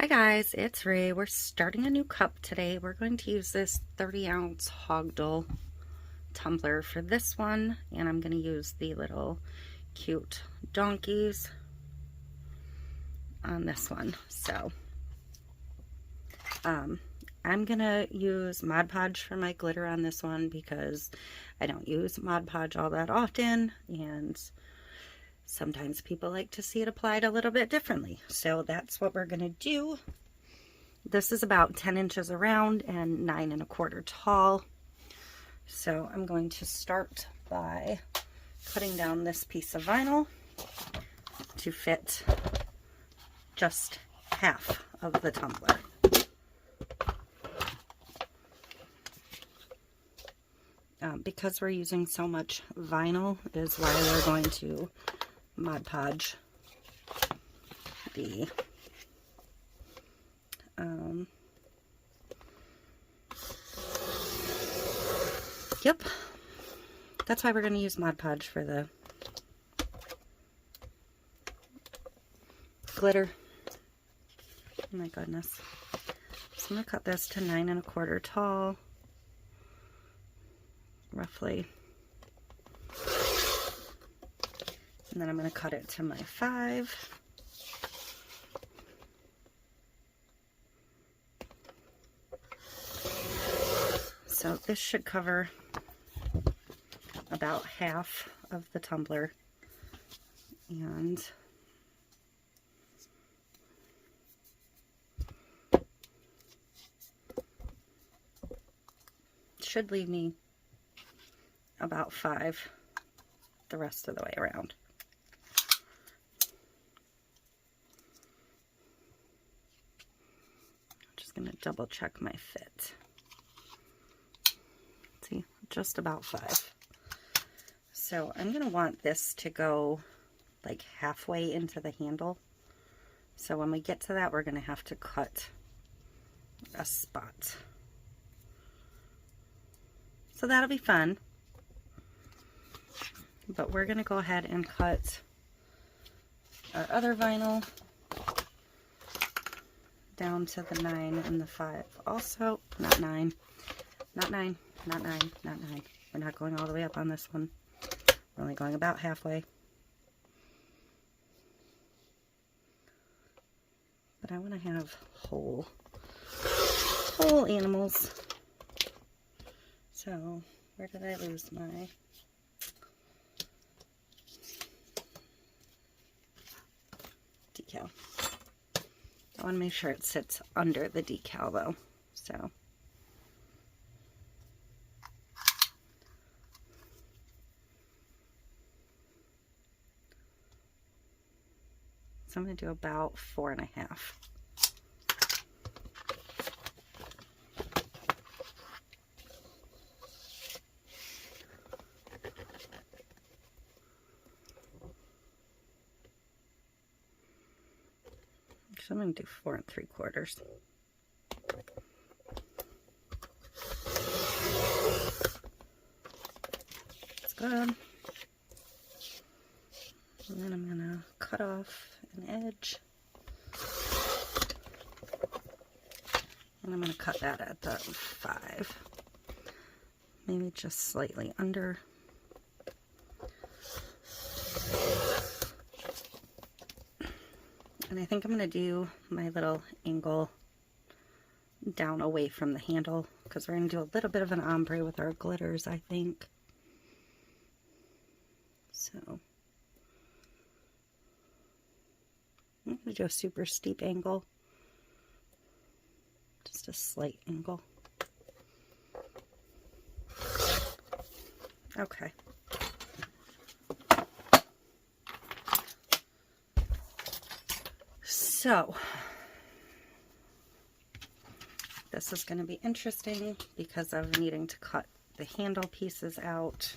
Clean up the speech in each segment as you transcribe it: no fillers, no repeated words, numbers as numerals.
Hi guys, it's Ray. We're starting a new cup today. We're going to use this 30-ounce Hogdle tumbler for this one, and I'm going to use the little cute donkeys on this one. So I'm going to use Mod Podge for my glitter on this one because I don't use Mod Podge all that often, and sometimes people like to see it applied a little bit differently. So that's what we're going to do. This is about 10 inches around and 9 1/4 tall. So I'm going to start by cutting down this piece of vinyl to fit just half of the tumbler. Because we're using so much vinyl is why we're going to Mod Podge the yep, that's why we're going to use Mod Podge for the glitter. Oh my goodness. So I'm going to cut this to 9 1/4 tall, roughly. And then I'm going to cut it to my 5. So this should cover about half of the tumbler, and should leave me about 5 the rest of the way around. Going to double check my fit. See, just about 5. So I'm going to want this to go like halfway into the handle. So when we get to that, we're going to have to cut a spot. So that'll be fun. But we're going to go ahead and cut our other vinyl down to the 9 and the 5 also. Not 9, not 9, not 9, not 9. We're not going all the way up on this one. We're only going about halfway. But I want to have whole animals. So where did I lose my decal? I want to make sure it sits under the decal though, so. So I'm going to do about 4 1/2. So I'm going to do 4 3/4. That's good. And then I'm going to cut off an edge. And I'm going to cut that at the 5. Maybe just slightly under. And I think I'm going to do my little angle down away from the handle because we're going to do a little bit of an ombre with our glitters, I think. So I'm going to do a super steep angle. Just a slight angle. Okay. So, this is going to be interesting because of needing to cut the handle pieces out.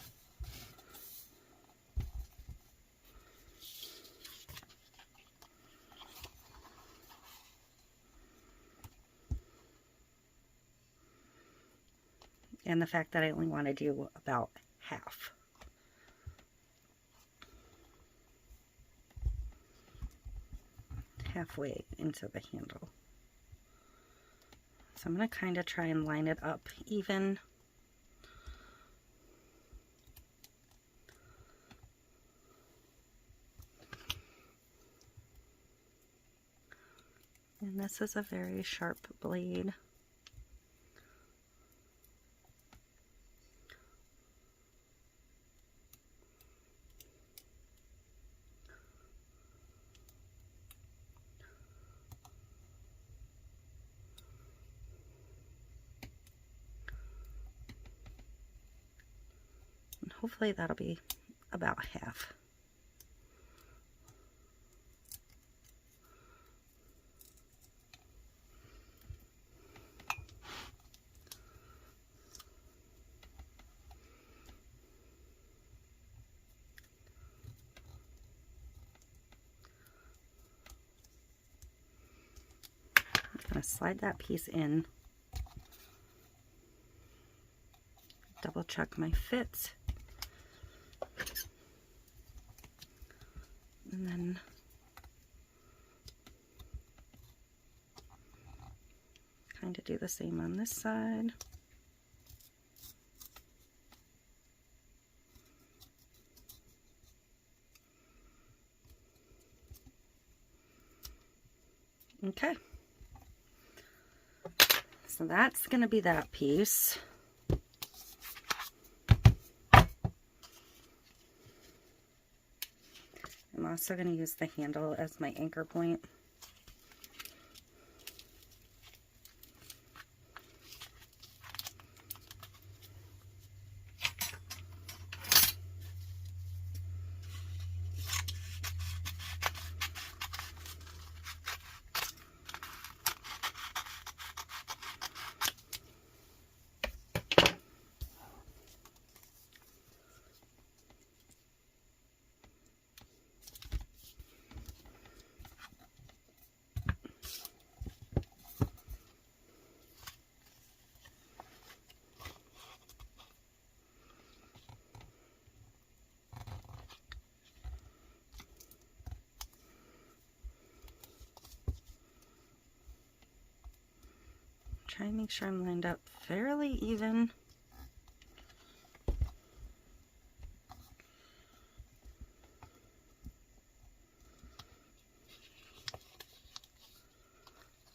And the fact that I only want to do about half. Halfway into the handle. So I'm going to kind of try and line it up even. And this is a very sharp blade. And hopefully that'll be about half. I'm going to slide that piece in, double check my fit, and then kind of do the same on this side. Okay. So that's going to be that piece. I'm also going to use the handle as my anchor point. Try and make sure I'm lined up fairly even.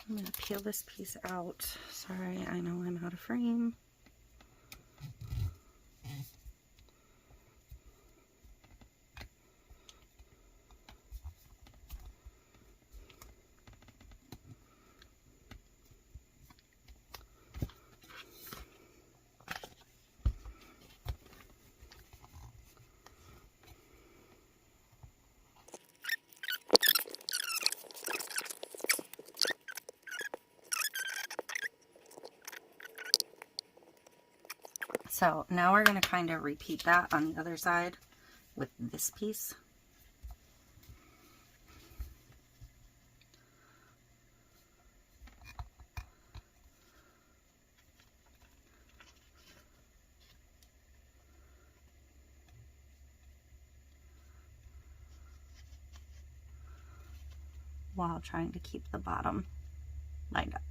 I'm going to peel this piece out. Sorry, I know I'm out of frame. So now we're going to kind of repeat that on the other side with this piece. While trying to keep the bottom lined up.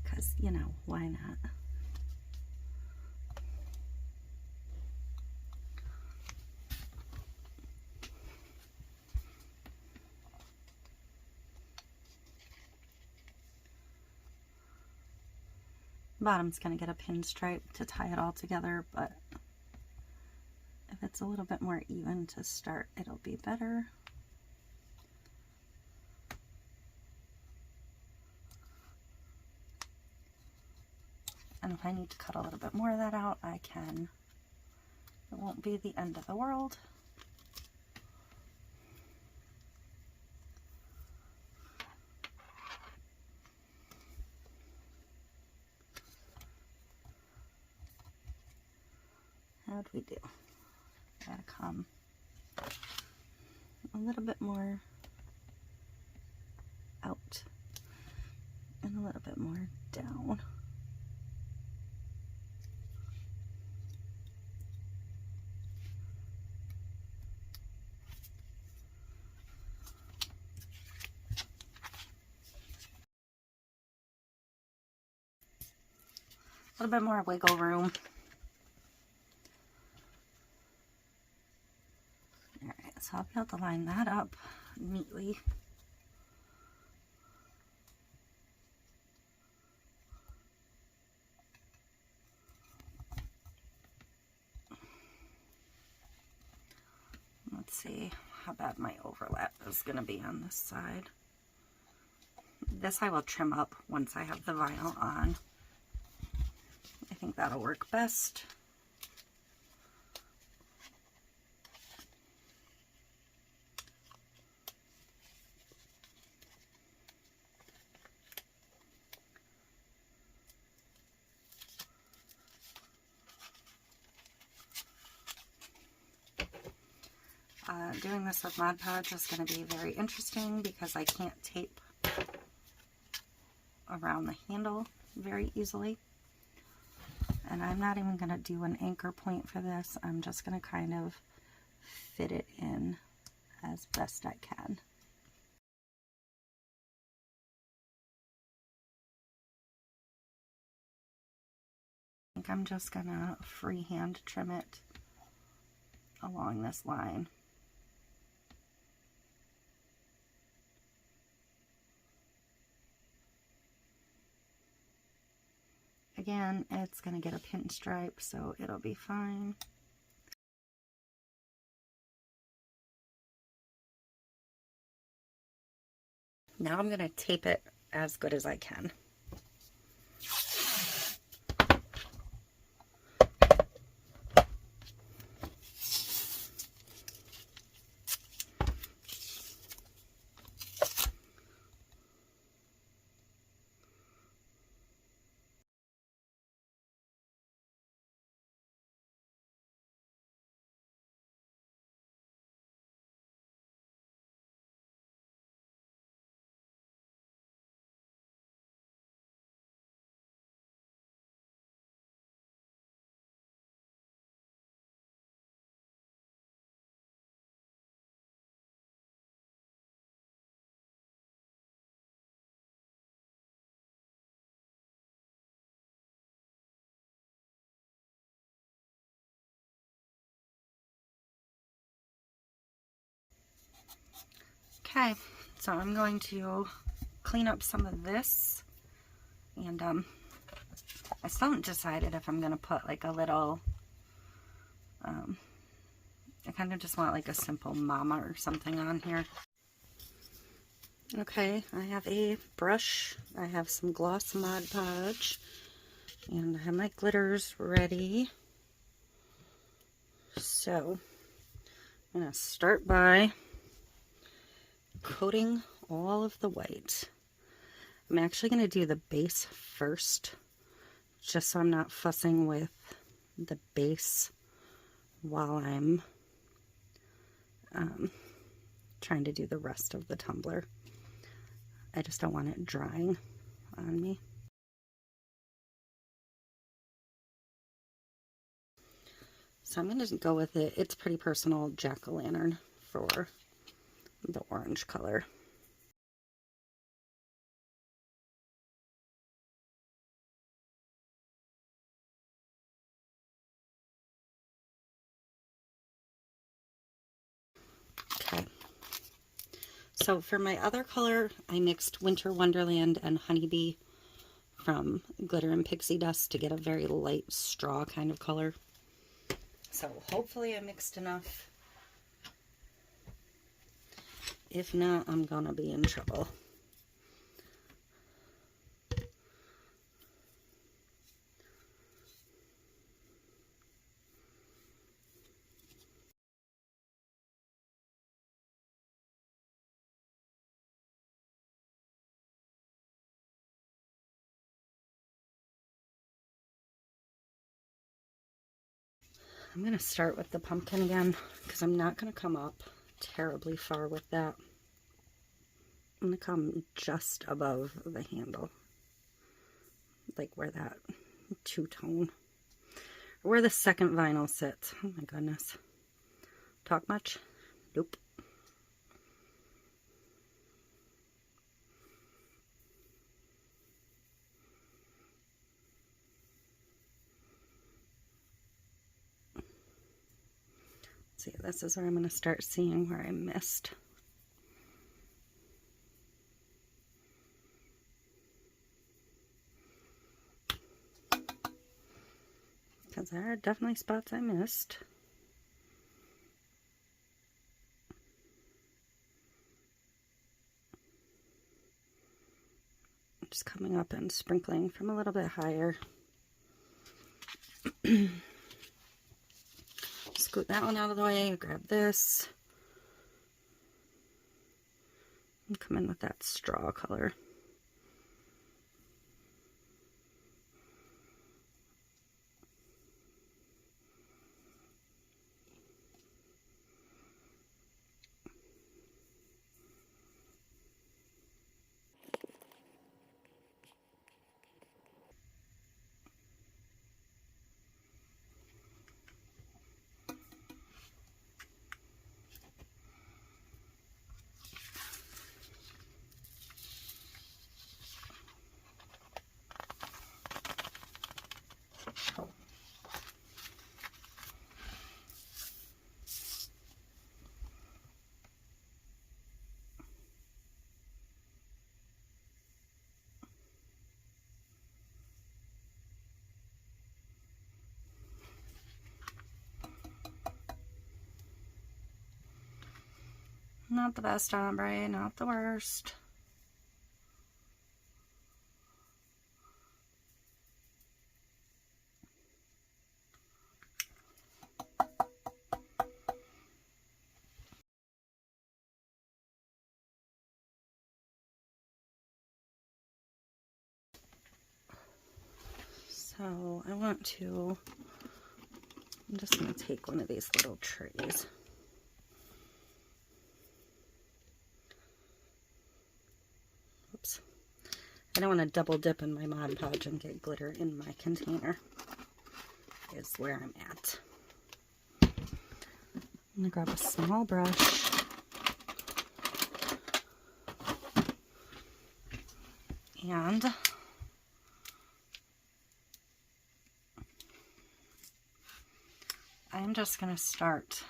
Because, you know, why not? Bottom's going to get a pinstripe to tie it all together, but if it's a little bit more even to start, it'll be better. And if I need to cut a little bit more of that out, I can. It won't be the end of the world. How'd we do? Gotta come a little bit more out and a little bit more down. little bit more wiggle room. Alright, so I'll be able to line that up neatly. Let's see how bad my overlap is going to be on this side. This I will trim up once I have the vinyl on. I think that'll work best. Doing this with Mod Podge is going to be very interesting because I can't tape around the handle very easily. And I'm not even going to do an anchor point for this. I'm just going to kind of fit it in as best I can. I think I'm just going to freehand trim it along this line. Again, it's going to get a pinstripe, so it'll be fine. Now I'm going to tape it as good as I can. Okay, so I'm going to clean up some of this, and I still haven't decided if I'm going to put like a little, I kind of just want like a simple mama or something on here. Okay, I have a brush, I have some gloss Mod Podge, and I have my glitters ready. So I'm going to start by coating all of the white. I'm actually going to do the base first, just so I'm not fussing with the base while I'm trying to do the rest of the tumbler. I just don't want it drying on me. So I'm going to go with it. It's Pretty Personal Jack-o'-lantern for the orange color. Okay. So for my other color, I mixed Winter Wonderland and Honeybee from Glitter and Pixie Dust to get a very light straw kind of color. So hopefully I mixed enough. If not, I'm gonna be in trouble. I'm going to start with the pumpkin again because I'm not going to come up terribly far with that. I'm going to come just above the handle, like where that two-tone, where the second vinyl sits. Oh my goodness. Talk much? Nope. See, this is where I'm going to start seeing where I missed. Because there are definitely spots I missed. Just coming up and sprinkling from a little bit higher. Scoot that one out of the way, grab this. And come in with that straw color. Not the best ombre, not the worst. So I'm just going to take one of these little trays. Oops. I don't want to double dip in my Mod Podge and get glitter in my container, is where I'm at. I'm going to grab a small brush. And I'm just going to start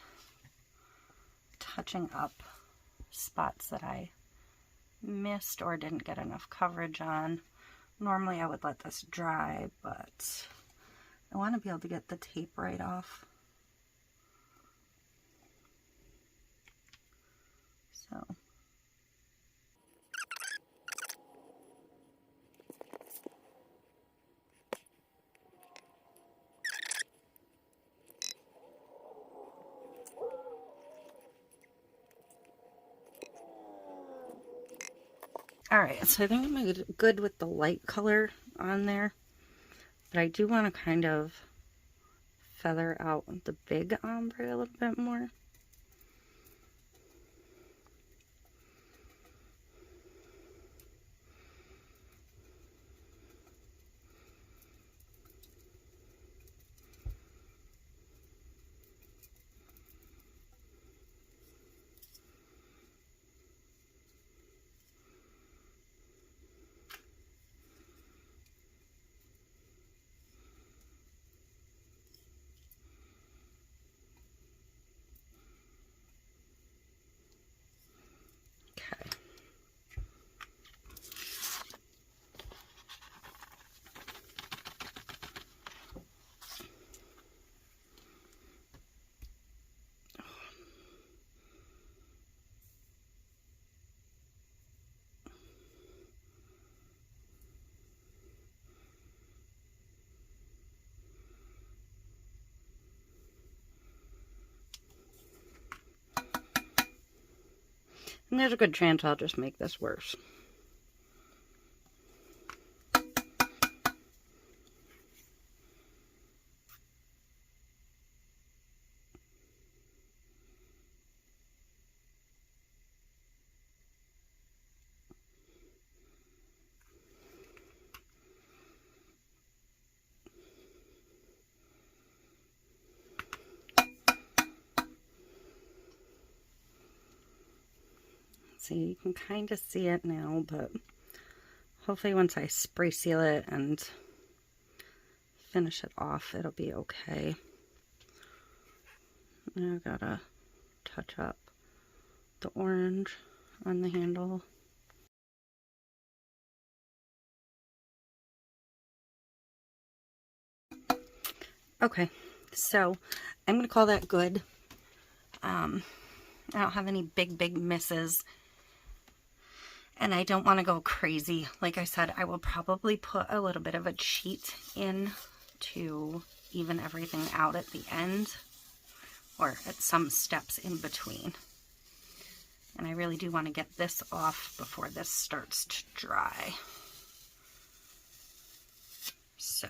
touching up spots that I missed or didn't get enough coverage on. Normally I would let this dry, but I want to be able to get the tape right off. So alright, so I think I'm good with the light color on there, but I do want to kind of feather out the big ombre a little bit more. And there's a good chance I'll just make this worse. See, you can kind of see it now, but hopefully once I spray seal it and finish it off, it'll be okay. I gotta touch up the orange on the handle. Okay, so I'm gonna call that good. I don't have any big misses, and I don't want to go crazy. Like I said, I will probably put a little bit of a cheat in to even everything out at the end, or at some steps in between. And I really do want to get this off before this starts to dry. So.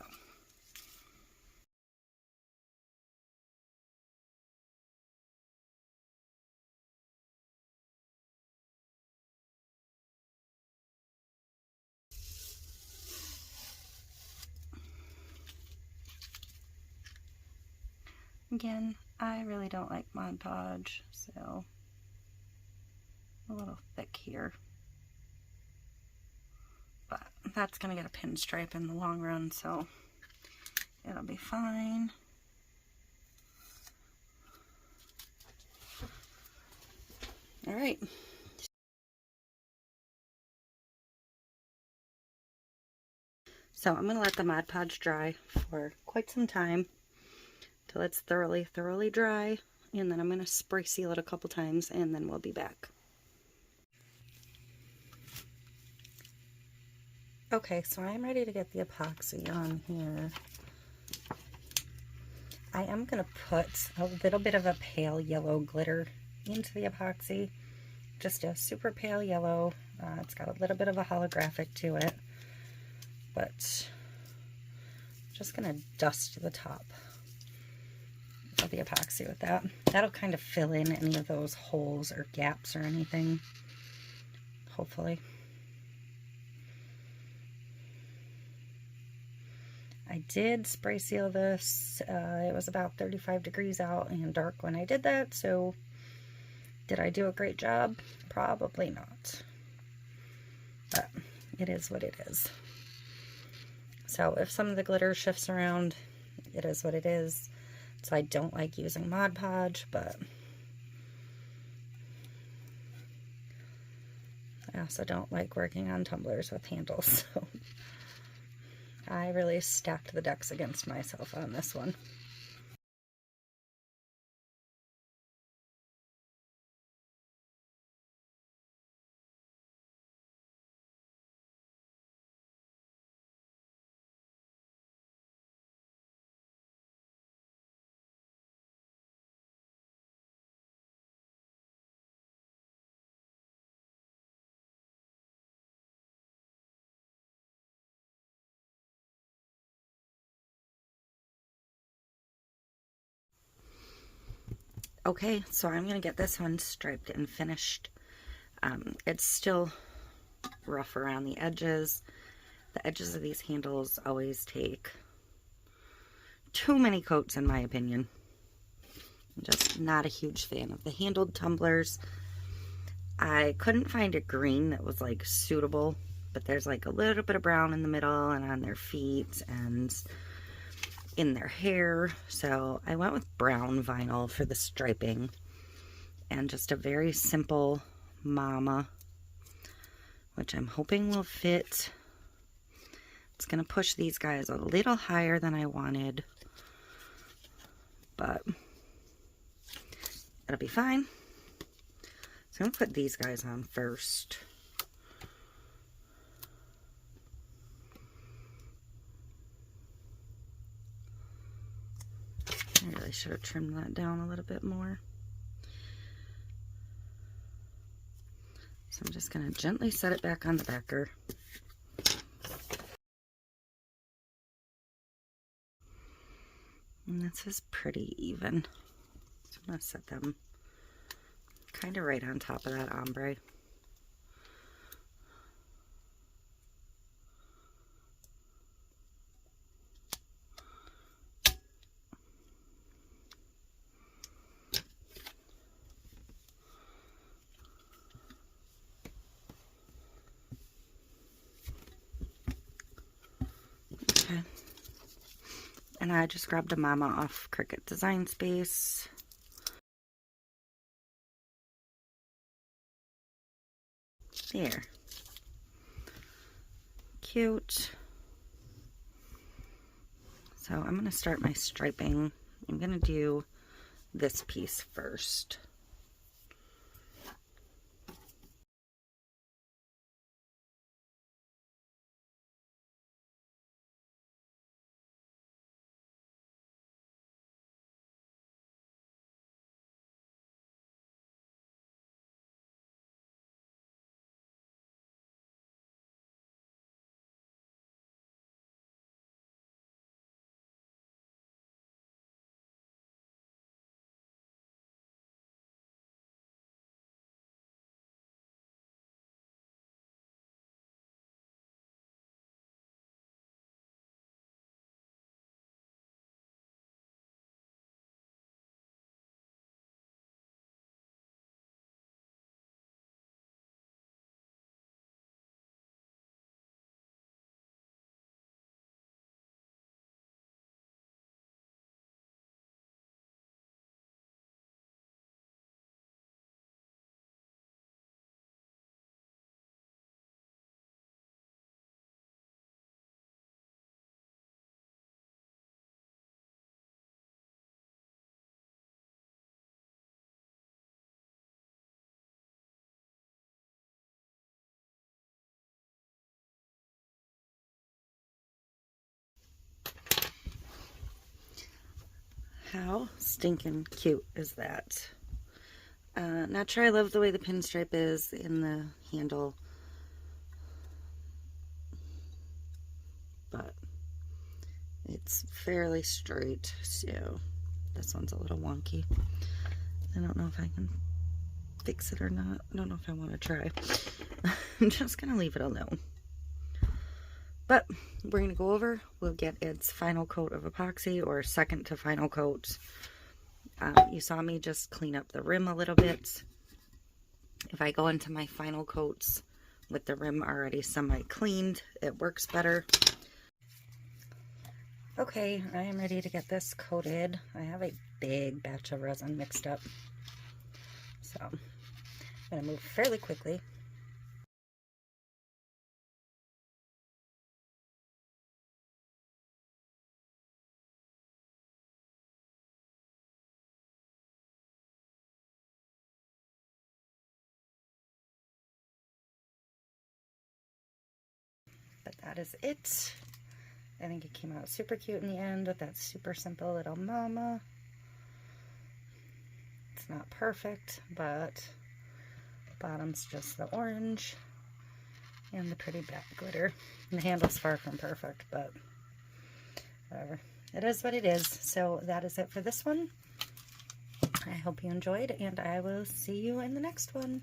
Again, I really don't like Mod Podge, so a little thick here. But that's going to get a pinstripe in the long run, so it'll be fine. All right. So I'm going to let the Mod Podge dry for quite some time till it's thoroughly dry, and then I'm going to spray seal it a couple times, and then we'll be back. Okay, so I'm ready to get the epoxy on here. I am going to put a little bit of a pale yellow glitter into the epoxy. Just a super pale yellow. It's got a little bit of a holographic to it, but just going to dust the top of the epoxy with that. That'll kind of fill in any of those holes or gaps or anything, hopefully. I did spray seal this. It was about 35 degrees out and dark when I did that, so did I do a great job? Probably not. But it is what it is. So if some of the glitter shifts around, it is what it is. So I don't like using Mod Podge, but I also don't like working on tumblers with handles, so I really stacked the decks against myself on this one. Okay, so I'm going to get this one striped and finished. It's still rough around the edges. The edges of these handles always take too many coats, in my opinion. I'm just not a huge fan of the handled tumblers. I couldn't find a green that was like suitable, but there's like a little bit of brown in the middle and on their feet and in their hair, so I went with brown vinyl for the striping and just a very simple mama, which I'm hoping will fit. It's gonna push these guys a little higher than I wanted, but it'll be fine. So I'm gonna put these guys on first. I really should have trimmed that down a little bit more. So I'm just going to gently set it back on the backer. And this is pretty even. So I'm going to set them kind of right on top of that ombre. And I just grabbed a mama off Cricut Design Space. There. Cute. So I'm going to start my striping. I'm going to do this piece first. How stinking cute is that? Not sure I love the way the pinstripe is in the handle, but it's fairly straight, so this one's a little wonky. I don't know if I can fix it or not. I don't know if I want to try. I'm just going to leave it alone. But we're going to go over, we'll get its final coat of epoxy, or second to final coat. You saw me just clean up the rim a little bit. If I go into my final coats with the rim already semi-cleaned, it works better. Okay, I am ready to get this coated. I have a big batch of resin mixed up, so I'm going to move fairly quickly. But that is it. I think it came out super cute in the end with that super simple little mama. It's not perfect, but bottom's just the orange and the pretty black glitter. And the handle's far from perfect, but whatever. It is what it is. So that is it for this one. I hope you enjoyed, and I will see you in the next one.